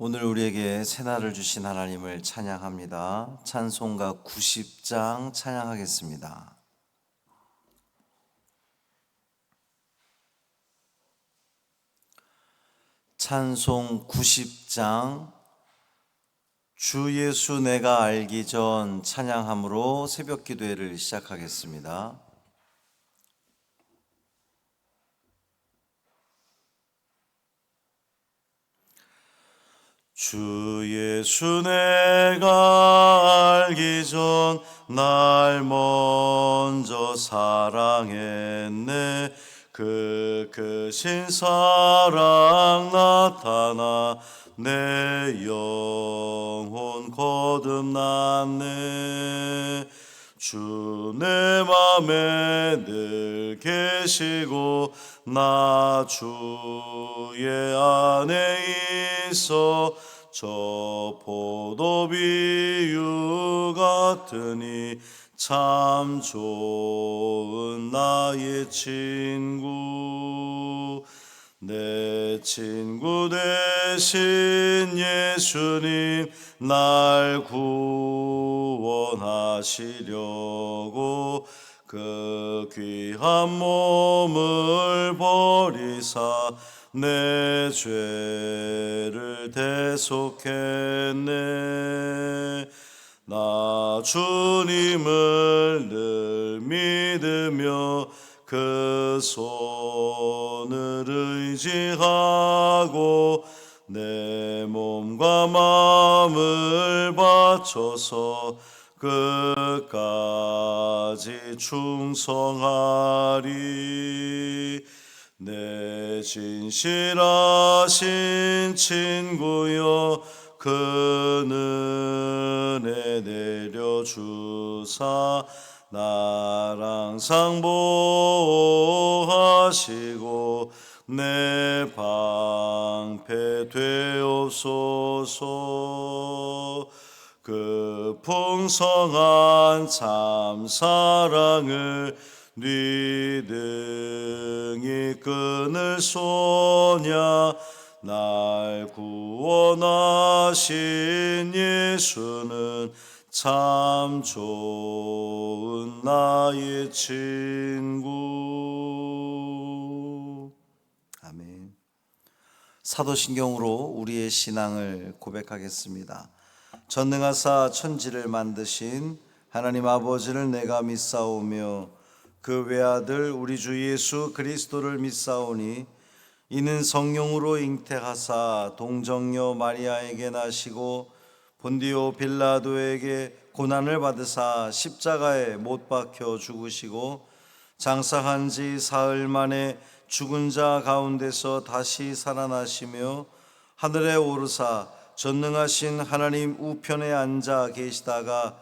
오늘 우리에게 새날을 주신 하나님을 찬양합니다. 찬송가 90장 찬양하겠습니다. 찬송 90장 주 예수 내가 알기 전 찬양함으로 새벽 기도회를 시작하겠습니다. 주 예수 내가 알기 전 날 먼저 사랑했네. 그 크신 사랑 나타나 내 영혼 거듭났네. 주 내 맘에 늘 계시고 나 주의 안에 있어 저 포도비유 같으니 참 좋은 나의 친구. 내 친구 되신 예수님 날 구원하시려고 그 귀한 몸을 버리사 내 죄를 대속했네. 나 주님을 늘 믿으며 그 손을 의지하고 내 몸과 마음을 바쳐서 끝까지 충성하리. 내 진실하신 친구여 그 은혜 내려주사 나랑 상보하시고 내 방패 되옵소서. 그 풍성한 참 사랑을 네 등이 끊을 소냐. 날 구원하신 예수는 참 좋은 나의 친구. 아멘. 사도신경으로 우리의 신앙을 고백하겠습니다. 전능하사 천지를 만드신 하나님 아버지를 내가 믿사오며 그 외아들 우리 주 예수 그리스도를 믿사오니 이는 성령으로 잉태하사 동정녀 마리아에게 나시고 본디오 빌라도에게 고난을 받으사 십자가에 못 박혀 죽으시고 장사한 지 사흘 만에 죽은 자 가운데서 다시 살아나시며 하늘에 오르사 전능하신 하나님 우편에 앉아 계시다가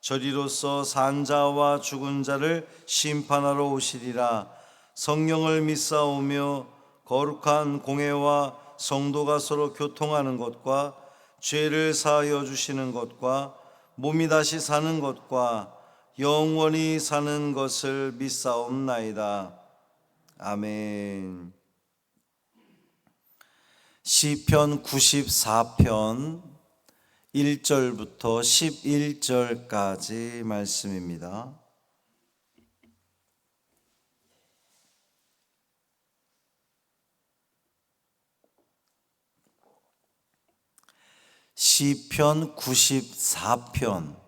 저리로서 산 자와 죽은 자를 심판하러 오시리라. 성령을 믿사오며 거룩한 공회와 성도가 서로 교통하는 것과 죄를 사하여 주시는 것과 몸이 다시 사는 것과 영원히 사는 것을 믿사옵나이다. 아멘. 시편 94편 1절부터 11절까지 말씀입니다. 시편 94편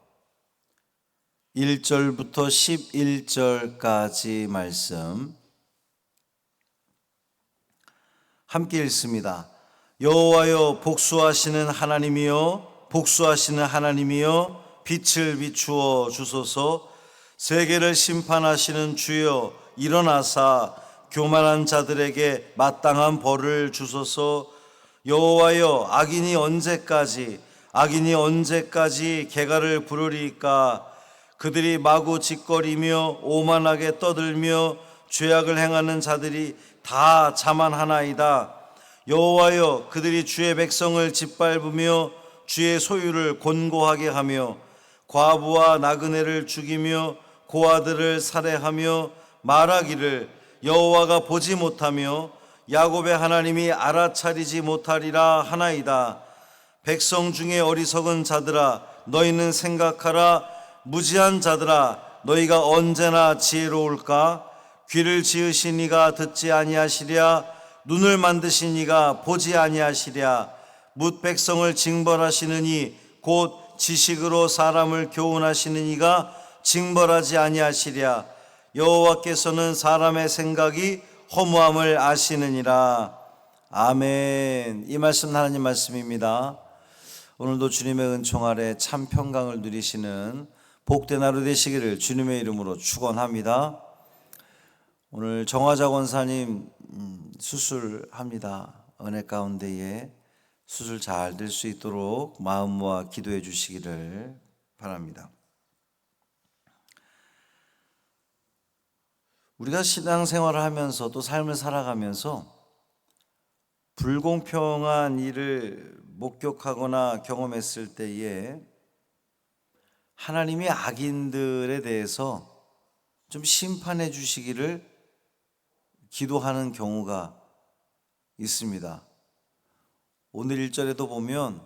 1절부터 11절까지 말씀 함께 읽습니다. 여호와여 복수하시는 하나님이여 복수하시는 하나님이여 빛을 비추어 주소서. 세계를 심판하시는 주여 일어나사 교만한 자들에게 마땅한 벌을 주소서. 여호와여 악인이 언제까지 개가를 부르리까. 그들이 마구 짓거리며 오만하게 떠들며 죄악을 행하는 자들이 다 자만하나이다. 여호와여 그들이 주의 백성을 짓밟으며 주의 소유를 곤고하게 하며 과부와 나그네를 죽이며 고아들을 살해하며 말하기를 여호와가 보지 못하며 야곱의 하나님이 알아차리지 못하리라 하나이다. 백성 중에 어리석은 자들아 너희는 생각하라. 무지한 자들아 너희가 언제나 지혜로울까? 귀를 지으신 이가 듣지 아니하시랴? 눈을 만드신 이가 보지 아니하시랴? 뭇 백성을 징벌하시느니 곧 지식으로 사람을 교훈하시는 이가 징벌하지 아니하시랴? 여호와께서는 사람의 생각이 허무함을 아시느니라. 아멘. 이 말씀 하나님 말씀입니다. 오늘도 주님의 은총 아래 참 평강을 누리시는 복된 하루 되시기를 주님의 이름으로 축원합니다. 오늘 정화자 권사님 수술합니다. 은혜 가운데에 수술 잘 될 수 있도록 마음 모아 기도해 주시기를 바랍니다. 우리가 신앙생활을 하면서 또 삶을 살아가면서 불공평한 일을 목격하거나 경험했을 때에 하나님이 악인들에 대해서 좀 심판해 주시기를 기도하는 경우가 있습니다. 오늘 1절에도 보면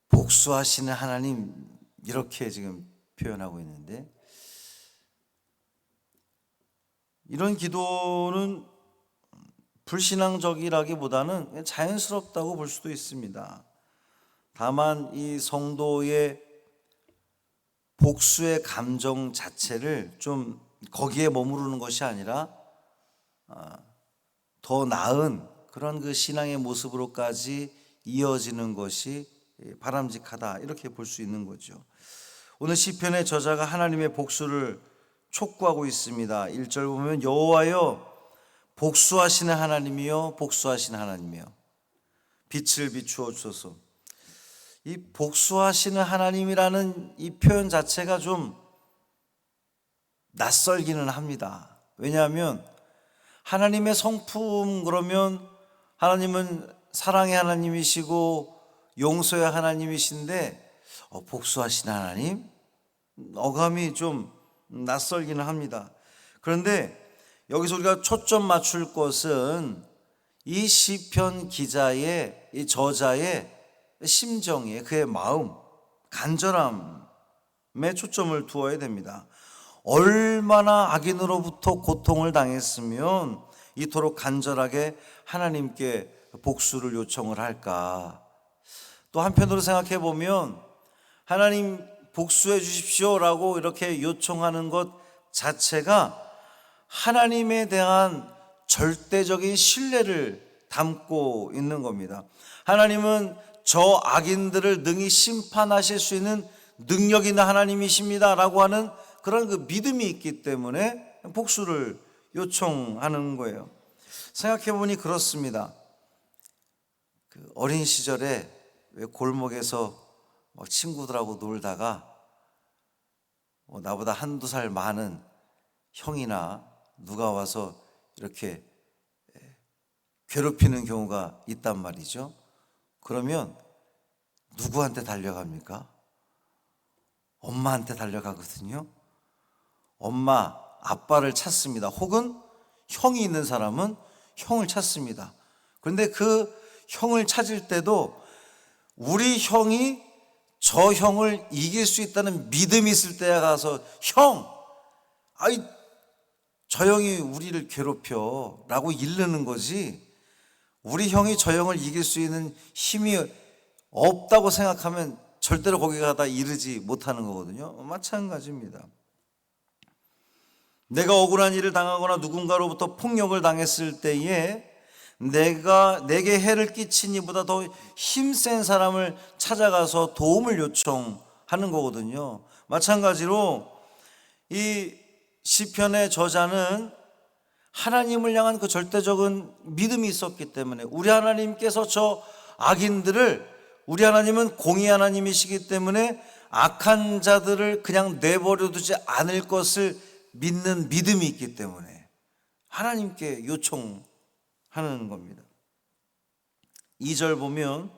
복수하시는 하나님 이렇게 지금 표현하고 있는데, 이런 기도는 불신앙적이라기보다는 자연스럽다고 볼 수도 있습니다. 다만 이 성도의 복수의 감정 자체를 좀 거기에 머무르는 것이 아니라 더 나은 그런 그 신앙의 모습으로까지 이어지는 것이 바람직하다, 이렇게 볼 수 있는 거죠. 오늘 시편의 저자가 하나님의 복수를 촉구하고 있습니다. 1절 보면 여호와여 복수하시는 하나님이여 복수하시는 하나님이여 빛을 비추어 주소서. 이 복수하시는 하나님이라는 이 표현 자체가 좀 낯설기는 합니다. 왜냐하면 하나님의 성품 그러면 하나님은 사랑의 하나님이시고 용서의 하나님이신데 복수하시는 하나님? 어감이 좀 낯설기는 합니다. 그런데 여기서 우리가 초점 맞출 것은 이 시편 기자의, 이 저자의 심정에, 그의 마음, 간절함에 초점을 두어야 됩니다. 얼마나 악인으로부터 고통을 당했으면 이토록 간절하게 하나님께 복수를 요청을 할까? 또 한편으로 생각해 보면 하나님 복수해 주십시오라고 이렇게 요청하는 것 자체가 하나님에 대한 절대적인 신뢰를 담고 있는 겁니다. 하나님은 저 악인들을 능히 심판하실 수 있는 능력 있는 하나님이십니다 라고 하는 그런 그 믿음이 있기 때문에 복수를 요청하는 거예요. 생각해 보니 그렇습니다. 그 어린 시절에 왜 골목에서 막 친구들하고 놀다가 나보다 한두 살 많은 형이나 누가 와서 이렇게 괴롭히는 경우가 있단 말이죠. 그러면 누구한테 달려갑니까? 엄마한테 달려가거든요. 엄마, 아빠를 찾습니다. 혹은 형이 있는 사람은 형을 찾습니다. 그런데 그 형을 찾을 때도 우리 형이 저 형을 이길 수 있다는 믿음이 있을 때에 가서 저 형이 우리를 괴롭혀 라고 이르는 거지, 우리 형이 저 형을 이길 수 있는 힘이 없다고 생각하면 절대로 거기 가다 이르지 못하는 거거든요. 마찬가지입니다. 내가 억울한 일을 당하거나 누군가로부터 폭력을 당했을 때에 내게 해를 끼친 이보다 더 힘센 사람을 찾아가서 도움을 요청하는 거거든요. 마찬가지로 이 시편의 저자는 하나님을 향한 그 절대적인 믿음이 있었기 때문에, 우리 하나님께서 저 악인들을, 우리 하나님은 공의 하나님이시기 때문에 악한 자들을 그냥 내버려 두지 않을 것을 믿는 믿음이 있기 때문에 하나님께 요청하는 겁니다. 2절 보면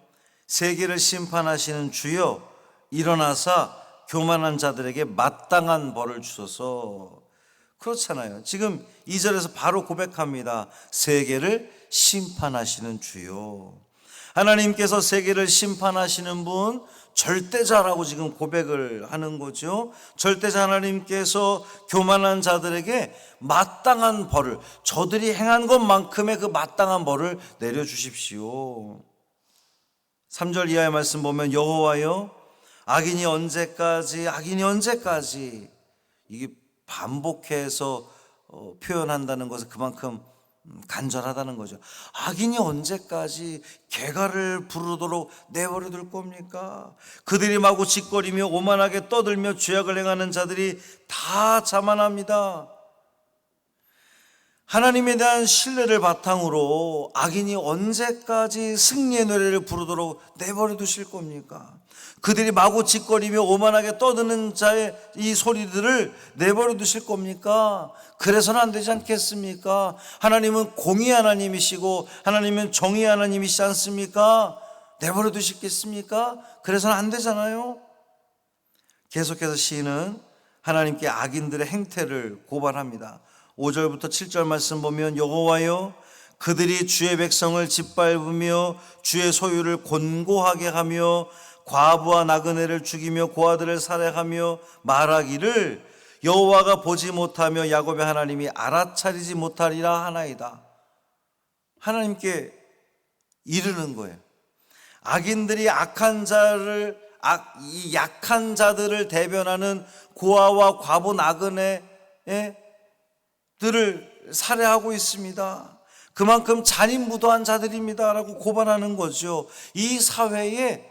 세계를 심판하시는 주여 일어나사 교만한 자들에게 마땅한 벌을 주소서. 그렇잖아요. 지금 2절에서 바로 고백합니다. 세계를 심판하시는 주요. 하나님께서 세계를 심판하시는 분, 절대자라고 지금 고백을 하는 거죠. 절대자 하나님께서 교만한 자들에게 마땅한 벌을, 저들이 행한 것만큼의 그 마땅한 벌을 내려주십시오. 3절 이하의 말씀 보면 여호와여 악인이 언제까지 이게 반복해서 표현한다는 것은 그만큼 간절하다는 거죠. 악인이 언제까지 개가를 부르도록 내버려 둘 겁니까? 그들이 마구 짓거리며 오만하게 떠들며 죄악을 행하는 자들이 다 자만합니다. 하나님에 대한 신뢰를 바탕으로 악인이 언제까지 승리의 노래를 부르도록 내버려 두실 겁니까? 그들이 마구 짓거리며 오만하게 떠드는 자의 이 소리들을 내버려 두실 겁니까? 그래서는 안 되지 않겠습니까? 하나님은 공의 하나님이시고 하나님은 정의 하나님이시지 않습니까? 내버려 두시겠습니까? 그래서는 안 되잖아요. 계속해서 시인은 하나님께 악인들의 행태를 고발합니다. 5절부터 7절 말씀 보면 여호와여 그들이 주의 백성을 짓밟으며 주의 소유를 곤고하게 하며 과부와 나그네를 죽이며 고아들을 살해하며 말하기를 여호와가 보지 못하며 야곱의 하나님이 알아차리지 못하리라 하나이다. 하나님께 이르는 거예요. 악인들이 이 약한 자들을 대변하는 고아와 과부 나그네들을 살해하고 있습니다. 그만큼 잔인무도한 자들입니다 라고 고발하는 거죠. 이 사회에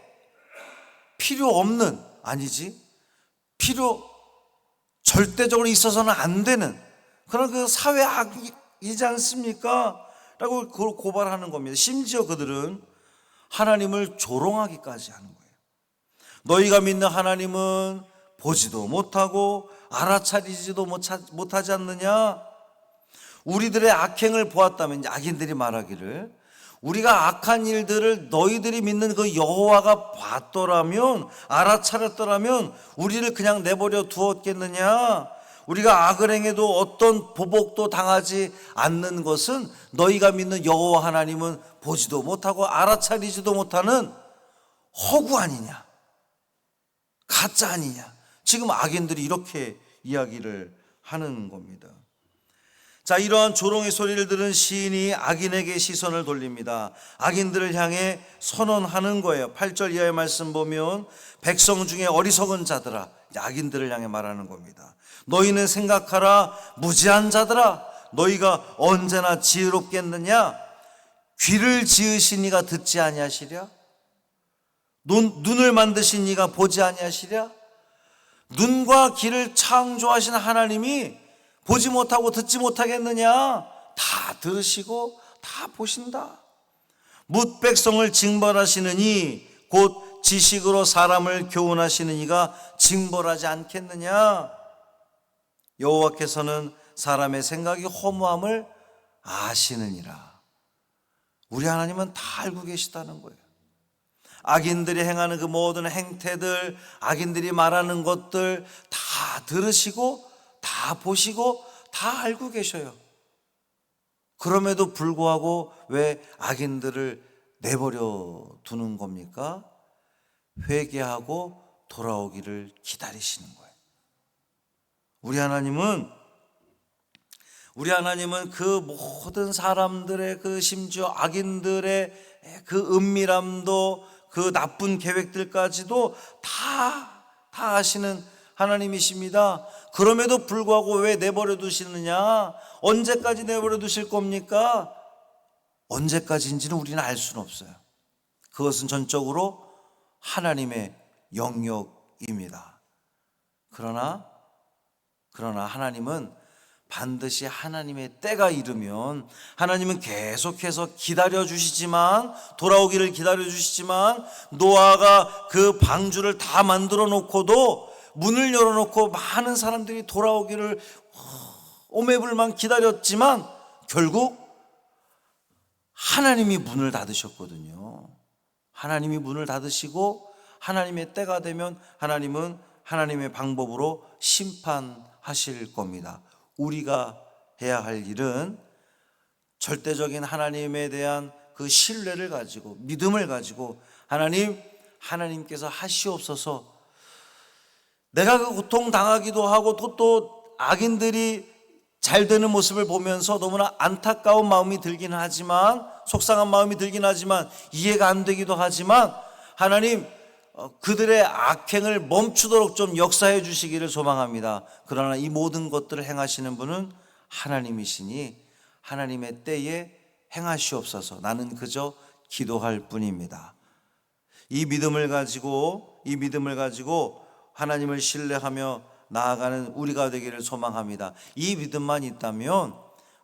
절대적으로 있어서는 안 되는 그런 그 사회 악이지 않습니까? 라고 그걸 고발하는 겁니다. 심지어 그들은 하나님을 조롱하기까지 하는 거예요. 너희가 믿는 하나님은 보지도 못하고 알아차리지도 못하지 않느냐? 우리들의 악행을 보았다면, 악인들이 말하기를 우리가 악한 일들을 너희들이 믿는 그 여호와가 봤더라면, 알아차렸더라면 우리를 그냥 내버려 두었겠느냐? 우리가 악을 행해도 어떤 보복도 당하지 않는 것은 너희가 믿는 여호와 하나님은 보지도 못하고 알아차리지도 못하는 허구 아니냐, 가짜 아니냐. 지금 악인들이 이렇게 이야기를 하는 겁니다. 자, 이러한 조롱의 소리를 들은 시인이 악인에게 시선을 돌립니다. 악인들을 향해 선언하는 거예요. 8절 이하의 말씀 보면 백성 중에 어리석은 자들아, 악인들을 향해 말하는 겁니다. 너희는 생각하라, 무지한 자들아, 너희가 언제나 지혜롭겠느냐? 귀를 지으신 이가 듣지 아니하시랴? 눈을 만드신 이가 보지 아니하시랴? 눈과 귀를 창조하신 하나님이 보지 못하고 듣지 못하겠느냐? 다 들으시고 다 보신다. 뭇 백성을 징벌하시는 이, 곧 지식으로 사람을 교훈하시는 이가 징벌하지 않겠느냐? 여호와께서는 사람의 생각이 허무함을 아시느니라. 우리 하나님은 다 알고 계시다는 거예요. 악인들이 행하는 그 모든 행태들, 악인들이 말하는 것들 다 들으시고 다 보시고 다 알고 계셔요. 그럼에도 불구하고 왜 악인들을 내버려 두는 겁니까? 회개하고 돌아오기를 기다리시는 거예요. 우리 하나님은 그 모든 사람들의 그 심지어 악인들의 그 은밀함도 그 나쁜 계획들까지도 다 아시는 하나님이십니다. 그럼에도 불구하고 왜 내버려 두시느냐? 언제까지 내버려 두실 겁니까? 언제까지인지는 우리는 알 수는 없어요. 그것은 전적으로 하나님의 영역입니다. 그러나 하나님은 반드시 하나님의 때가 이르면 하나님은 계속해서 기다려 주시지만, 돌아오기를 기다려 주시지만, 노아가 그 방주를 다 만들어 놓고도 문을 열어놓고 많은 사람들이 돌아오기를 오매불만 기다렸지만 결국 하나님이 문을 닫으셨거든요. 하나님이 문을 닫으시고 하나님의 때가 되면 하나님은 하나님의 방법으로 심판하실 겁니다. 우리가 해야 할 일은 절대적인 하나님에 대한 그 신뢰를 가지고 믿음을 가지고 하나님께서 하시옵소서. 내가 그 고통 당하기도 하고 또 악인들이 잘 되는 모습을 보면서 너무나 안타까운 마음이 들긴 하지만, 속상한 마음이 들긴 하지만, 이해가 안 되기도 하지만, 하나님 그들의 악행을 멈추도록 좀 역사해 주시기를 소망합니다. 그러나 이 모든 것들을 행하시는 분은 하나님이시니 하나님의 때에 행하시옵소서. 나는 그저 기도할 뿐입니다. 이 믿음을 가지고 하나님을 신뢰하며 나아가는 우리가 되기를 소망합니다. 이 믿음만 있다면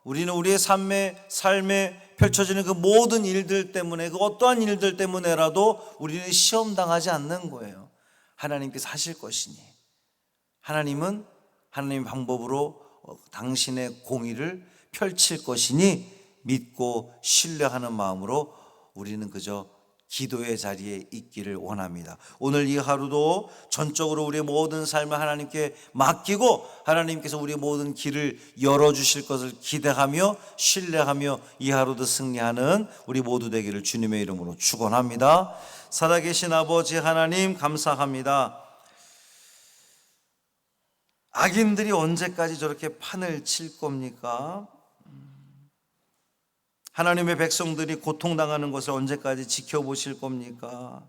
우리는 우리의 삶에 펼쳐지는 그 모든 일들 때문에, 그 어떠한 일들 때문에라도 우리는 시험당하지 않는 거예요. 하나님께서 하실 것이니, 하나님은 하나님의 방법으로 당신의 공의를 펼칠 것이니 믿고 신뢰하는 마음으로 우리는 그저 기도의 자리에 있기를 원합니다. 오늘 이 하루도 전적으로 우리의 모든 삶을 하나님께 맡기고 하나님께서 우리의 모든 길을 열어주실 것을 기대하며 신뢰하며 이 하루도 승리하는 우리 모두 되기를 주님의 이름으로 축원합니다. 살아계신 아버지 하나님, 감사합니다. 악인들이 언제까지 저렇게 판을 칠 겁니까? 하나님의 백성들이 고통당하는 것을 언제까지 지켜보실 겁니까?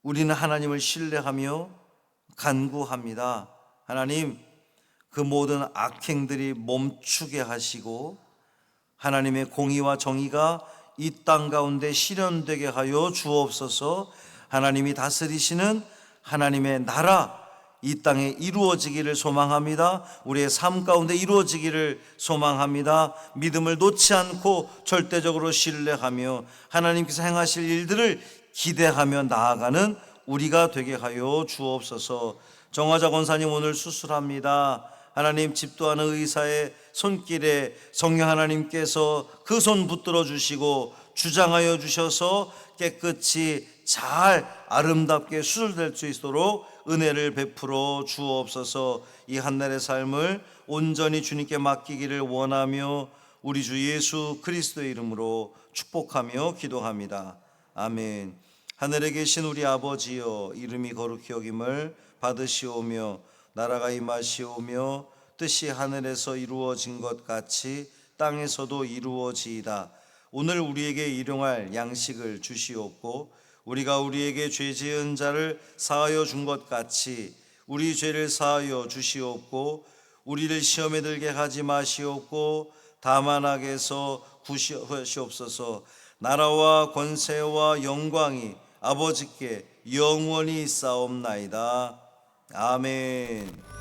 우리는 하나님을 신뢰하며 간구합니다. 하나님, 그 모든 악행들이 멈추게 하시고 하나님의 공의와 정의가 이 땅 가운데 실현되게 하여 주옵소서. 하나님이 다스리시는 하나님의 나라 이 땅에 이루어지기를 소망합니다. 우리의 삶 가운데 이루어지기를 소망합니다. 믿음을 놓지 않고 절대적으로 신뢰하며 하나님께서 행하실 일들을 기대하며 나아가는 우리가 되게 하여 주옵소서. 정화자 권사님 오늘 수술합니다. 하나님, 집도하는 의사의 손길에 성령 하나님께서 그 손 붙들어 주시고 주장하여 주셔서 깨끗이 잘 아름답게 수술될 수 있도록 은혜를 베풀어 주옵소서. 이 한날의 삶을 온전히 주님께 맡기기를 원하며 우리 주 예수 그리스도의 이름으로 축복하며 기도합니다. 아멘. 하늘에 계신 우리 아버지여, 이름이 거룩히 여김을 받으시오며 나라가 임하시오며 뜻이 하늘에서 이루어진 것 같이 땅에서도 이루어지이다. 오늘 우리에게 일용할 양식을 주시옵고 우리가 우리에게 죄 지은 자를 사하여 준 것 같이 우리 죄를 사하여 주시옵고 우리를 시험에 들게 하지 마시옵고 다만 악에서 구하시옵소서. 나라와 권세와 영광이 아버지께 영원히 있사옵나이다. 아멘.